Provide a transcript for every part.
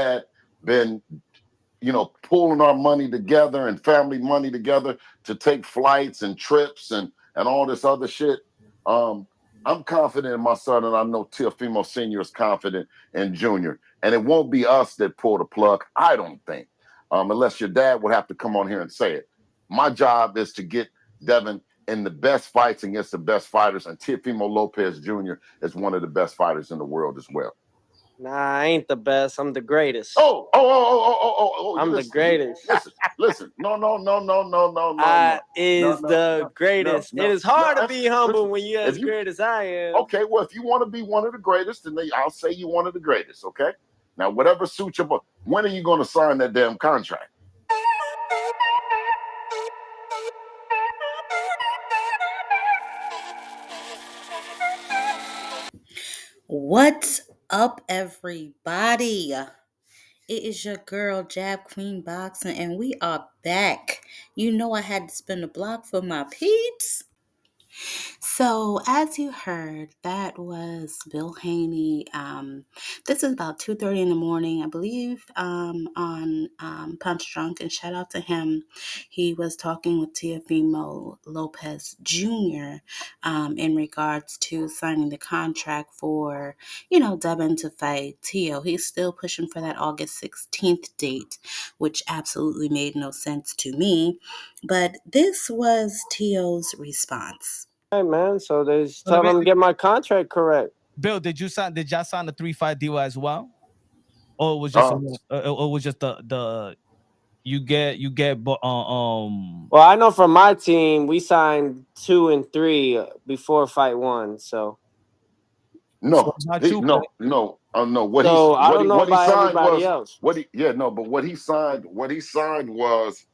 had been, pulling our money together and family money together to take flights and trips and all this other shit. I'm confident in my son, and I know Teofimo Senior is confident in Junior. And it won't be us that pull the plug, I don't think, unless your dad would have to come on here and say it. My job is to get Devin in the best fights against the best fighters, and Teofimo Lopez Jr. is one of the best fighters in the world as well. Nah, I ain't the best. I'm the greatest. I'm the greatest. Listen. No. I is the greatest. No, it is hard no, to be humble listen, when you're as great as I am. Okay, well, if you want to be one of the greatest, then I'll say you're one of the greatest, okay? Now, whatever suits your... When are you going to sign that damn contract? What's up, everybody? It is your girl, Jab Queen Boxing, and we are back. You know I had to spin the block for my peeps. So, as you heard, that was Bill Haney. This is about 2:30 in the morning, I believe, on Punch Drunk, and shout out to him. He was talking with Teofimo Lopez Jr. In regards to signing the contract for, Devin to fight Teo. He's still pushing for that August 16th date, which absolutely made no sense to me. But this was Teo's response. Hey man, so they tell them to get my contract correct. Bill, did y'all sign the 3-5 deal as well, or it was just the you get Well, I know from my team we signed 2 and 3 before fight 1. So no. What he know what he about signed everybody was else. but what he signed was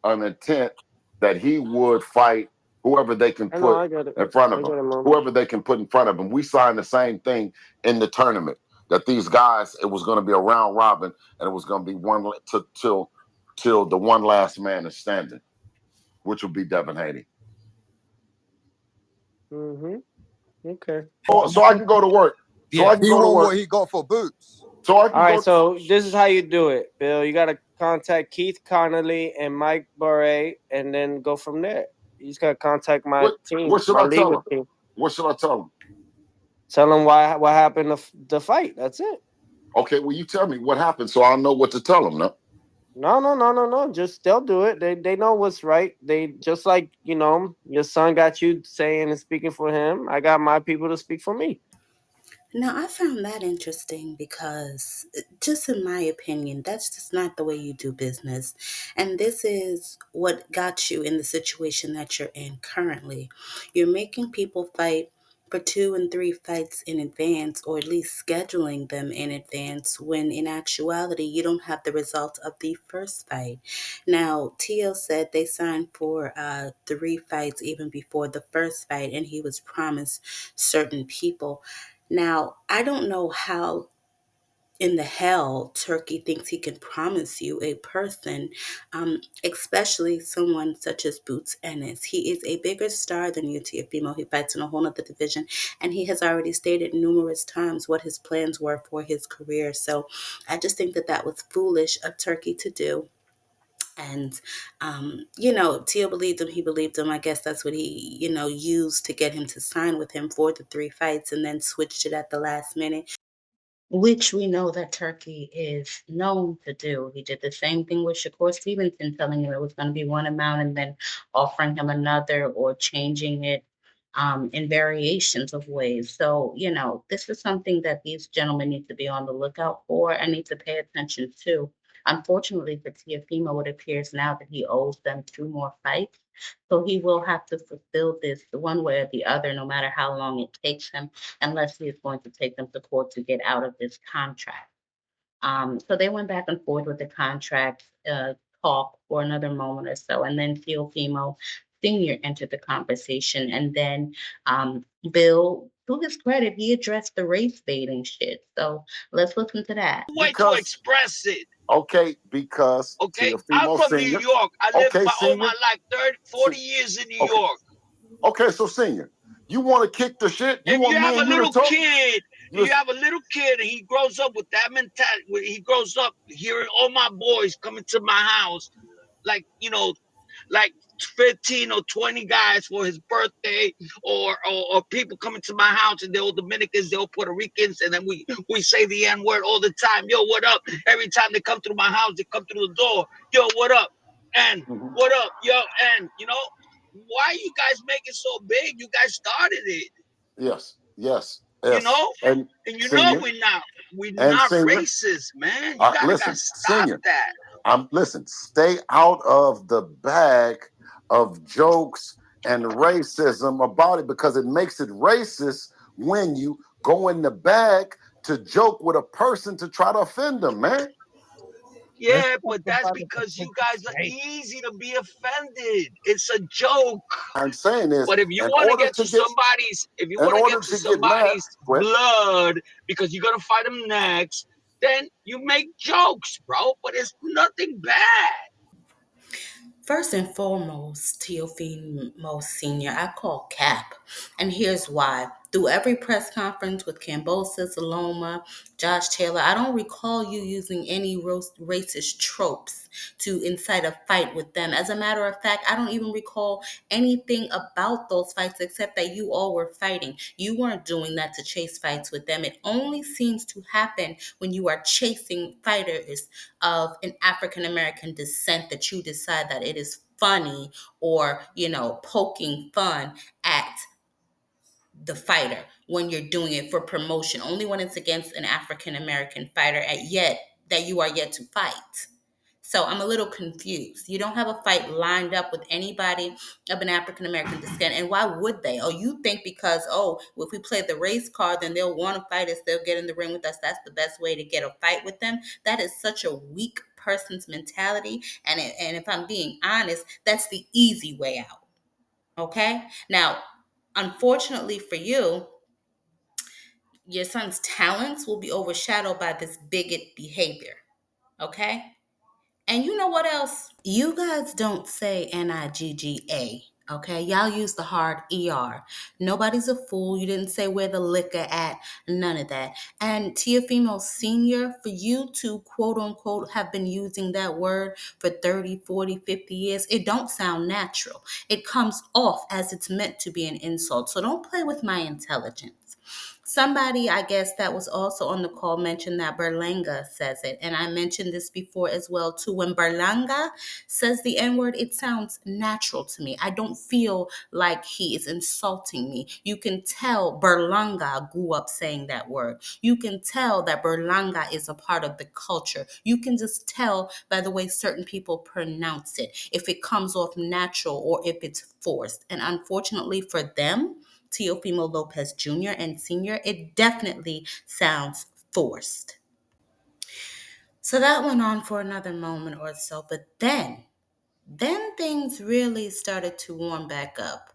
an intent that he would fight whoever they can put in front of him. Whoever they can put in front of him. We signed the same thing in the tournament. That these guys, it was going to be a round robin, and it was going to be one till the one last man is standing, which will be Devin Haney. Okay. So I can go to work. So I can go to work. What he got for boots. So I can All right, so this is how you do it, Bill. You got to contact Keith Connolly and Mike Bure, and then go from there. You just got to contact my team. What should my I tell him? team. What should I tell him? Tell them what happened the fight. That's it. Okay, well, you tell me what happened so I'll know what to tell them. No. Just they'll do it. They know what's right. They just like, your son got you saying and speaking for him. I got my people to speak for me. Now, I found that interesting because, just in my opinion, that's just not the way you do business. And this is what got you in the situation that you're in currently. You're making people fight for 2 and 3 fights in advance, or at least scheduling them in advance, when in actuality, you don't have the result of the first fight. Now, Teo said they signed for 3 fights even before the first fight, and he was promised certain people. Now, I don't know how in the hell Turkey thinks he can promise you a person, especially someone such as Boots Ennis. He is a bigger star than you, Teofimo. He fights in a whole other division, and he has already stated numerous times what his plans were for his career. So I just think that was foolish of Turkey to do. And, Teo believed him. He believed him. I guess that's what he, used to get him to sign with him for the 3 fights, and then switched it at the last minute, which we know that Turkey is known to do. He did the same thing with Shakur Stevenson, telling him it was going to be one amount and then offering him another, or changing it in variations of ways. So, this is something that these gentlemen need to be on the lookout for and need to pay attention to. Unfortunately for Teofimo, it appears now that he owes them 2 more fights. So he will have to fulfill this one way or the other, no matter how long it takes him, unless he is going to take them to court to get out of this contract. So they went back and forth with the contract talk for another moment or so. And then Teofimo Sr. entered the conversation. And then Bill, to his credit, he addressed the race baiting shit. So let's listen to that. Way to express it. Okay, because I'm from Senior, New York. I lived all my life, 30, 40 years in New York. Okay, so Senior, you want to kick the shit? If you have a little kid You have a little kid and he grows up with that mentality. He grows up hearing all my boys coming to my house, like, like 15 or 20 guys for his birthday, or people coming to my house, and they're all Dominicans, they're all Puerto Ricans, and then we say the N word all the time. Yo, what up? Every time they come through my house, they come through the door. Yo, what up? And what up? Yo, and why you guys make it so big? You guys started it. Yes. And Senior, we're and not senior. racist, man. You gotta Listen, stop senior. that. Listen. Stay out of the bag of jokes and racism about it, because it makes it racist when you go in the bag to joke with a person to try to offend them, man. Yeah, but that's because you guys are easy to be offended. It's a joke. I'm saying is, But if you in want to order get to to get, somebody's, mad, Brett, blood because you're gonna fight them next, then you make jokes, bro. But it's nothing bad. First and foremost, Teofimo Sr., I call Cap. And here's why. Through every press conference with Cambosa, Saloma, Josh Taylor, I don't recall you using any racist tropes to incite a fight with them. As a matter of fact, I don't even recall anything about those fights except that you all were fighting. You weren't doing that to chase fights with them. It only seems to happen when you are chasing fighters of an African American descent that you decide that it is funny, or poking fun at the fighter when you're doing it for promotion, only when it's against an African American fighter that you are yet to fight. So I'm a little confused. You don't have a fight lined up with anybody of an African American descent. And why would they? Oh, you think because, if we play the race card, then they'll want to fight us. They'll get in the ring with us. That's the best way to get a fight with them. That is such a weak person's mentality. And if I'm being honest, that's the easy way out. Okay? Now, unfortunately for you, your son's talents will be overshadowed by this bigot behavior. Okay? And you know what else? You guys don't say Nigga. Okay, y'all use the hard ER. Nobody's a fool. You didn't say where the liquor at. None of that. And Teofimo Sr., for you to quote unquote have been using that word for 30, 40, 50 years, it don't sound natural. It comes off as it's meant to be an insult. So don't play with my intelligence. Somebody, I guess, that was also on the call mentioned that Berlanga says it. And I mentioned this before as well, too. When Berlanga says the N-word, it sounds natural to me. I don't feel like he is insulting me. You can tell Berlanga grew up saying that word. You can tell that Berlanga is a part of the culture. You can just tell by the way certain people pronounce it, if it comes off natural or if it's forced. And unfortunately for them, Teofimolopez Jr. and Sr., it definitely sounds forced. So that went on for another moment or so, but then things really started to warm back up.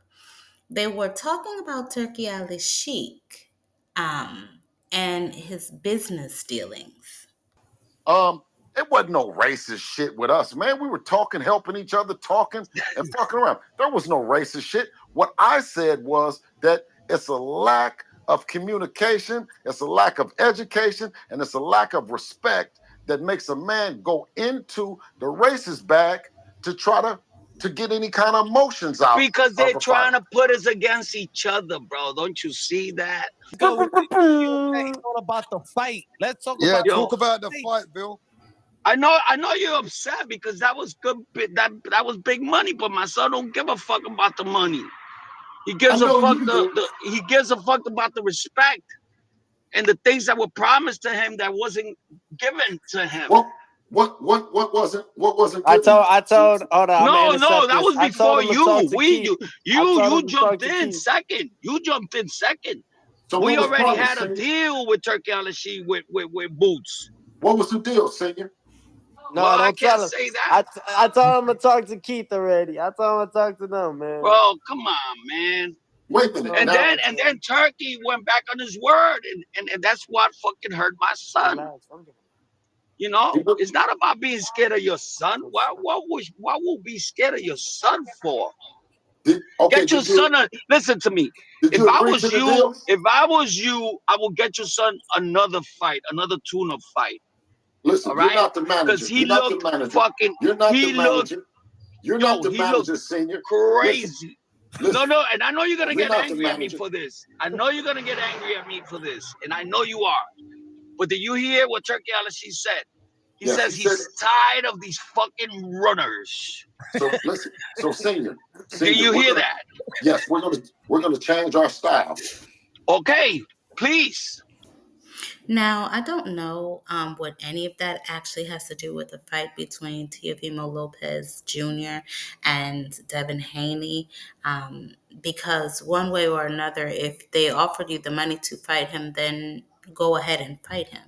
They were talking about Turkey Ali Sheik and his business dealings. It wasn't no racist shit with us, man. We were talking, helping each other, talking and fucking around. There was no racist shit. What I said was that it's a lack of communication, it's a lack of education, and it's a lack of respect that makes a man go into the racist bag to try to get any kind of emotions out Because of they're a trying fight. to put us against each other, bro. Don't you see that? Go with this deal that it's all about the fight. Let's talk Yeah, about talk Yo, about the fight, Bill. I know you're upset because that was good. That was big money, but my son don't give a fuck about the money. He I gives a know fuck you do. he gives a fuck about the respect and the things that were promised to him that wasn't given to him. What wasn't I given? told. Hold on, I'm gonna No, intercept that this. was I told before him to talk you. to Keith. I told You him to talk jumped to in Keith. second. You jumped in second. So We what was already promised, had a senior? deal with Turkey Alashi with Boots. What was the deal, senior? Well, No, I don't can't tell him. say that. I told him to talk to Keith already. I told him to talk to them, man. Bro, come on, man. Wait a minute. And Now, then Turkey went back on his word, and that's what fucking hurt my son. Relax. I'm It's not about being scared of your son. Why would we be scared of your son for? Okay, Get your son a listen to me. did If you I agree to was the you, deal? I will get your son another fight, another tune-up fight. All Listen, you're right? not the Because manager. he You're not the looked manager. fucking You're not the he looked manager. You're not yo, the he looked manager, senior. Listen, crazy. No, listen. no, and I know you're gonna You're get not the angry at me manager. for this. I know you're gonna get angry at me for this, and I know you are. But did you hear what Turkey Alashi said? He Yes, he says said. he's tired of these fucking runners. So listen. So senior, Did senior, you hear that? yes, we're gonna change our style. Okay, please. Now, I don't know what any of that actually has to do with the fight between Teofimo Lopez Jr. and Devin Haney, because one way or another, if they offered you the money to fight him, then go ahead and fight him.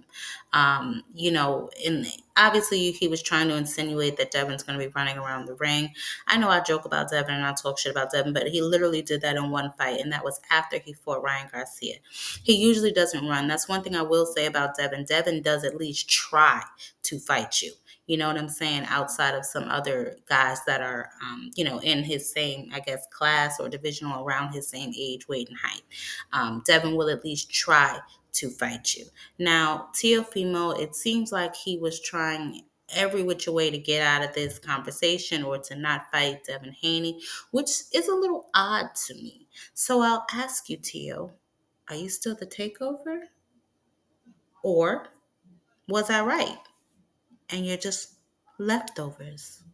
And obviously he was trying to insinuate that Devin's going to be running around the ring. I know I joke about Devin and I talk shit about Devin, but he literally did that in one fight, and that was after he fought Ryan Garcia. He usually doesn't run. That's one thing I will say about Devin. Devin does at least try to fight you. You know what I'm saying? Outside of some other guys that are, in his same, I guess, class or division or around his same age, weight, and height. Devin will at least try to fight you. Now, Teofimo, it seems like he was trying every which way to get out of this conversation or to not fight Devin Haney, which is a little odd to me. So I'll ask you, Teo, are you still the takeover? Or was I right? And you're just leftovers?